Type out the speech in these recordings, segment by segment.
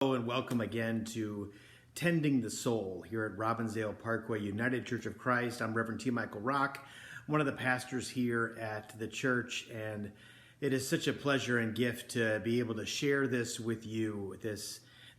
Hello and welcome again to Tending the Soul here at Robbinsdale Parkway United Church of Christ. I'm Reverend T. Michael Rock, one of the pastors here at the church, and it is such a pleasure and gift to be able to share this with you,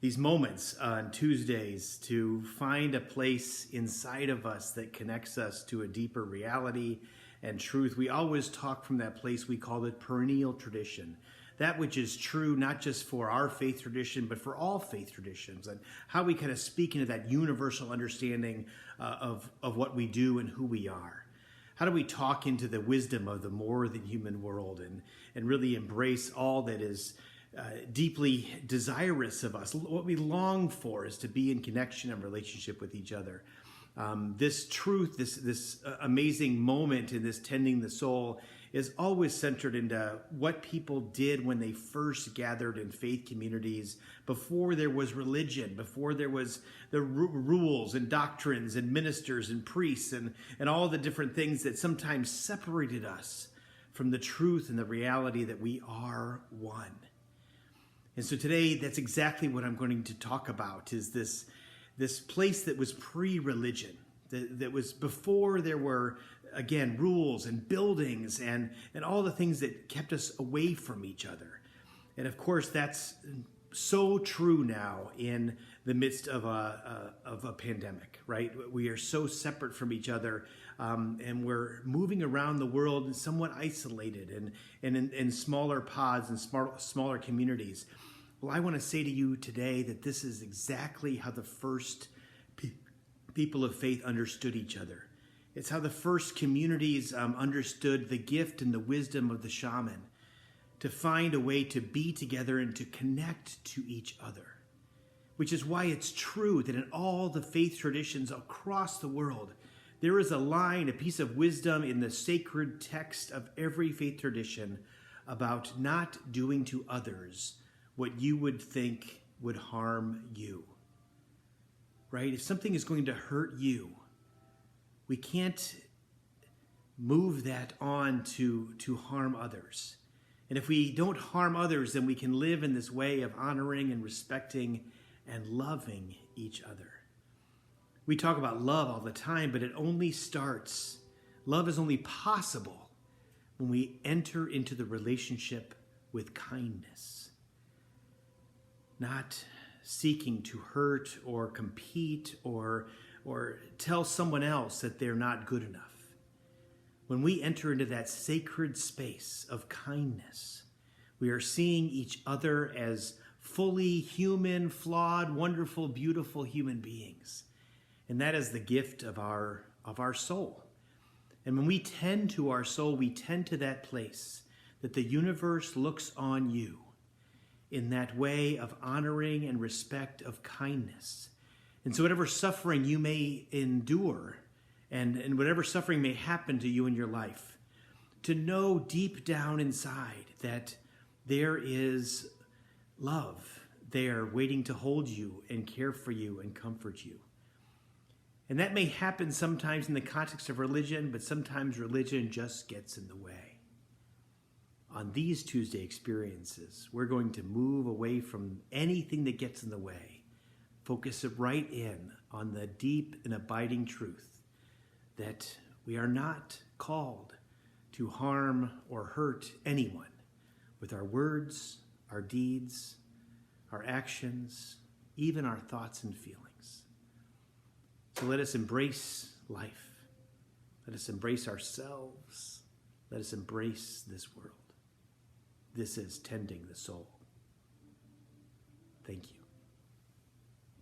these moments on Tuesdays, to find a place inside of us that connects us to a deeper reality and truth. We always talk from that place. We call it perennial tradition. That which is true not just for our faith tradition, but for all faith traditions, and how we kind of speak into that universal understanding of what we do and who we are. How do we talk into the wisdom of the more than human world and really embrace all that is deeply desirous of us? What we long for is to be in connection and relationship with each other. This truth, this amazing moment in this tending the soul is always centered into what people did when they first gathered in faith communities, before there was religion, before there was the rules and doctrines and ministers and priests and all the different things that sometimes separated us from the truth and the reality that we are one. And so today, that's exactly what I'm going to talk about, is this place that was pre-religion, that was before there were, again, rules and buildings and all the things that kept us away from each other. And of course, that's so true now in the midst of a pandemic, right? We are so separate from each other, and we're moving around the world and somewhat isolated and in smaller pods and smaller communities. Well, I want to say to you today that this is exactly how the first people of faith understood each other. It's how the first communities understood the gift and the wisdom of the shaman, to find a way to be together and to connect to each other. Which is why it's true that in all the faith traditions across the world, there is a line, a piece of wisdom in the sacred text of every faith tradition about not doing to others what you would think would harm you. Right? If something is going to hurt you, we can't move that on to harm others. And if we don't harm others, then we can live in this way of honoring and respecting and loving each other. We talk about love all the time, but love is only possible when we enter into the relationship with kindness. Not seeking to hurt or compete or tell someone else that they're not good enough. When we enter into that sacred space of kindness, we are seeing each other as fully human, flawed, wonderful, beautiful human beings. And that is the gift of our soul. And when we tend to our soul, we tend to that place that the universe looks on you in that way of honoring and respect, of kindness. And so whatever suffering you may endure and whatever suffering may happen to you in your life, to know deep down inside that there is love there waiting to hold you and care for you and comfort you. And that may happen sometimes in the context of religion, but sometimes religion just gets in the way. On these Tuesday experiences, we're going to move away from anything that gets in the way, focus it right in on the deep and abiding truth that we are not called to harm or hurt anyone with our words, our deeds, our actions, even our thoughts and feelings. So let us embrace life. Let us embrace ourselves. Let us embrace this world. This is Tending the Soul. Thank you.